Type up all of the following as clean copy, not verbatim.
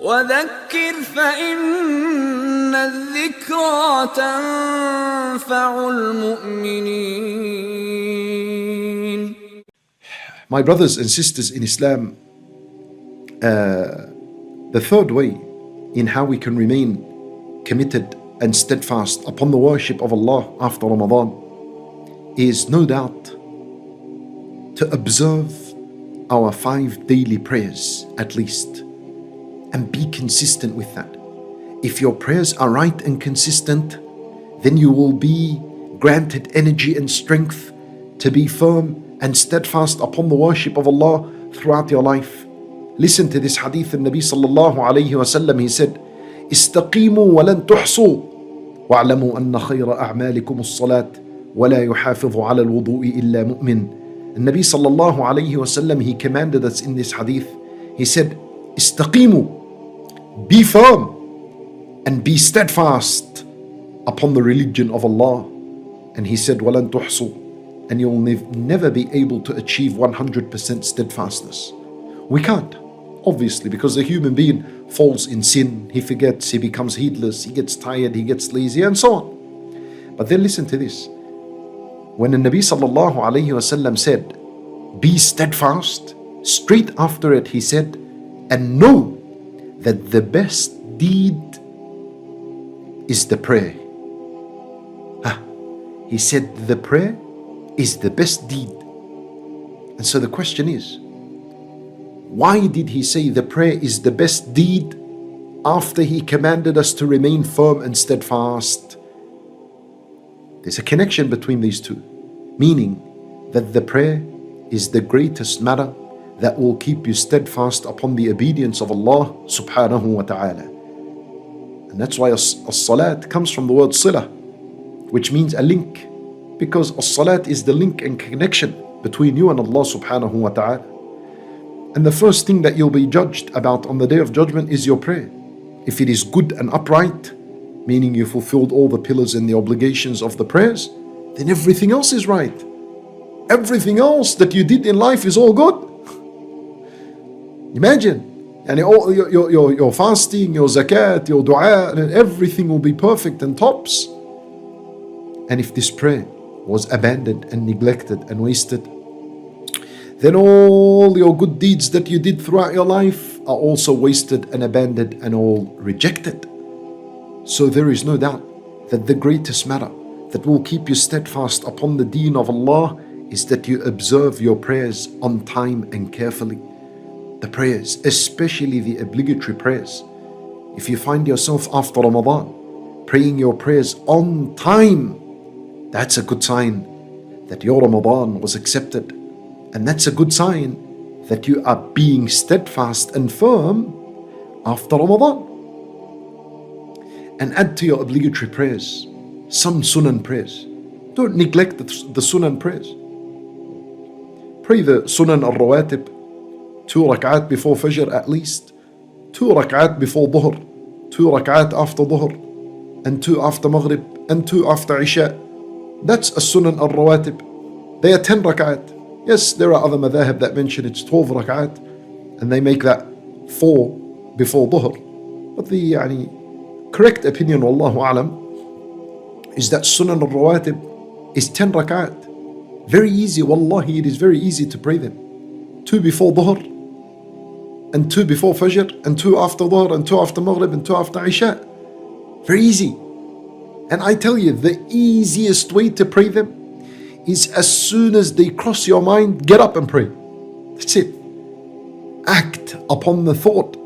وذكر فإن الذكرى تنفع المؤمنين. My brothers and sisters in Islam, the third way in how we can remain committed and steadfast upon the worship of Allah after Ramadan is no doubt to observe our 5 daily prayers at least and be consistent with that. If your prayers are right and consistent, then you will be granted energy and strength to be firm and steadfast upon the worship of Allah throughout your life. Listen to this hadith of Nabi sallallahu alayhi wa sallam. He said, استقيموا ولن تحصوا واعلموا أن خير أعمالكم الصلاة ولا يحافظ على الوضوء إلا مؤمن. And Nabi sallallahu alayhi wa sallam, he commanded us in this hadith. He said, استقيموا, be firm and be steadfast upon the religion of Allah. And he said, وَلَن تُحْصُوا, and you'll never be able to achieve 100% steadfastness. We can't, obviously, because a human being falls in sin, he forgets, he becomes heedless, he gets tired, he gets lazy, and so on. But then listen to this. When the Nabi sallallahu alayhi wa sallam said, be steadfast, straight after it he said, and know that the best deed is the prayer. He said the prayer is the best deed. And so the question is, why did he say the prayer is the best deed after he commanded us to remain firm and steadfast? There's a connection between these two, meaning that the prayer is the greatest matter that will keep you steadfast upon the obedience of Allah subhanahu wa ta'ala. And that's why as-salat comes from the word sila, which means a link, because as-salat is the link and connection between you and Allah subhanahu wa ta'ala. And the first thing that you'll be judged about on the Day of Judgment is your prayer. If it is good and upright, meaning you fulfilled all the pillars and the obligations of the prayers, then everything else is right. Everything else that you did in life is all good. Imagine, and all your fasting, your zakat, your dua, and everything will be perfect and tops. And if this prayer was abandoned and neglected and wasted, then all your good deeds that you did throughout your life are also wasted and abandoned and all rejected. So there is no doubt that the greatest matter that will keep you steadfast upon the deen of Allah is that you observe your prayers on time and carefully. The prayers, especially the obligatory prayers. If you find yourself after Ramadan praying your prayers on time, that's a good sign that your Ramadan was accepted. And that's a good sign that you are being steadfast and firm after Ramadan. And add to your obligatory prayers some sunan prayers. Don't neglect the sunan prayers. Pray the sunan al-rawatib, 2 rak'at before Fajr at least, 2 rak'at before Dhuhr, 2 rak'at after Dhuhr, and 2 after Maghrib, and 2 after Isha. That's a sunan al-rawatib. They are 10 rak'at. Yes, there are other madhahib that mention it's 12 rak'at, and they make that 4 before Dhuhr. But the correct opinion, wallahu alam, is that sunan al-rawatib is 10 rak'at. Very easy, wallahi, it is very easy to pray them. 2 before Dhuhr, and 2 before Fajr, and 2 after Dhuhr, and 2 after Maghrib, and 2 after Isha. Very easy. And I tell you, the easiest way to pray them is as soon as they cross your mind, get up and pray. That's it. Act upon the thought.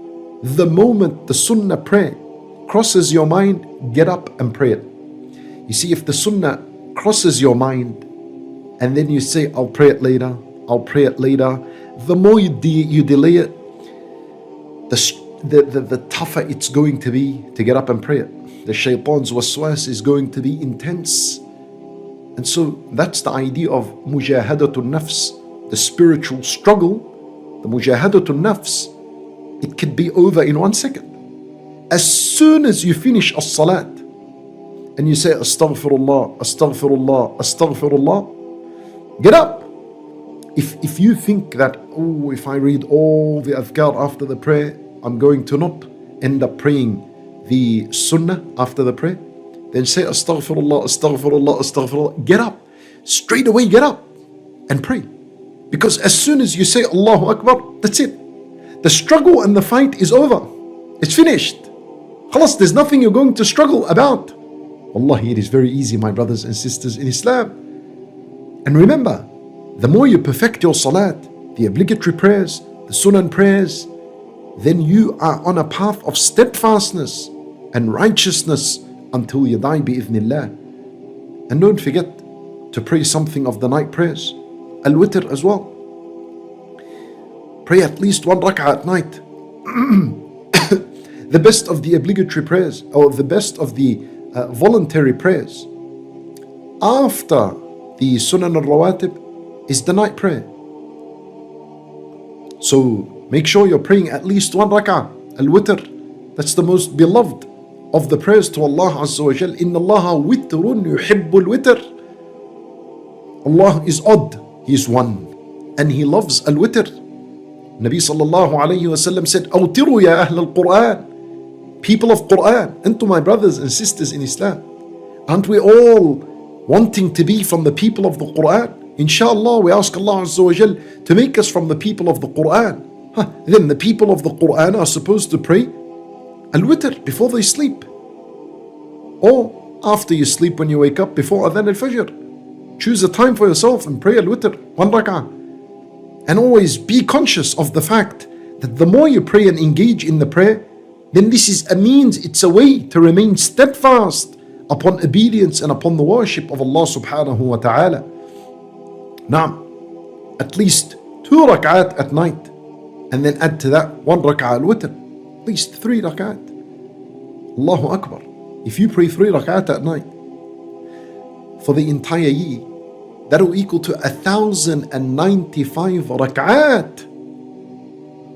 The moment the sunnah prayer crosses your mind, get up and pray it. You see, if the sunnah crosses your mind, and then you say, I'll pray it later, I'll pray it later, the more you delay it, the tougher it's going to be to get up and pray it. The shaitan's waswas is going to be intense. And so that's the idea of mujahadatul nafs, the spiritual struggle, the mujahadatul nafs. It could be over in 1 second. As soon as you finish as-salat and you say astaghfirullah, astaghfirullah, astaghfirullah, get up. If you think that, if I read all the adhkar after the prayer, I'm going to not end up praying the sunnah after the prayer, then say astaghfirullah, astaghfirullah, astaghfirullah. Get up. Straight away get up and pray. Because as soon as you say Allahu Akbar, that's it. The struggle and the fight is over. It's finished. Khalas, there's nothing you're going to struggle about. Wallahi, it is very easy, my brothers and sisters in Islam. And remember, the more you perfect your salat, the obligatory prayers, the sunan prayers, then you are on a path of steadfastness and righteousness until you die bi'idhnillah. And don't forget to pray something of the night prayers, al-witr as well. Pray at least 1 rak'ah at night. The best of the obligatory prayers, or the best of the voluntary prayers after the sunan al-rawatib is the night prayer. So make sure you're praying at least 1 rak'ah, al-witr. That's the most beloved of the prayers to Allah Azza wa Jal. Inna Allaha witrun yuhibbul witr. Allah is odd, He is one, and He loves al-witr. Nabi sallallahu alayhi wa sallam said, Awtiru ya ahl al-Qur'an. People of Qur'an, and to my brothers and sisters in Islam, aren't we all wanting to be from the people of the Qur'an? Inshallah, we ask Allah Azza wa Jal to make us from the people of the Qur'an. Then the people of the Qur'an are supposed to pray al-witr before they sleep, or after you sleep when you wake up, before adhan al-fajr. Choose a time for yourself and pray al-witr, 1 rak'ah. And always be conscious of the fact that the more you pray and engage in the prayer, then this is a means, it's a way to remain steadfast upon obedience and upon the worship of Allah subhanahu wa ta'ala. Now, at least 2 rak'at at night, and then add to that 1 rak'ah al-witr, at least 3 rak'at. Allahu Akbar. If you pray 3 rak'at at night for the entire year, that will equal to 1,095 rak'at,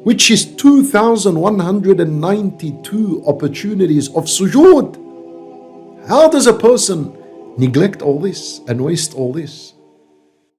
which is 2,192 opportunities of sujood. How does a person neglect all this and waste all this?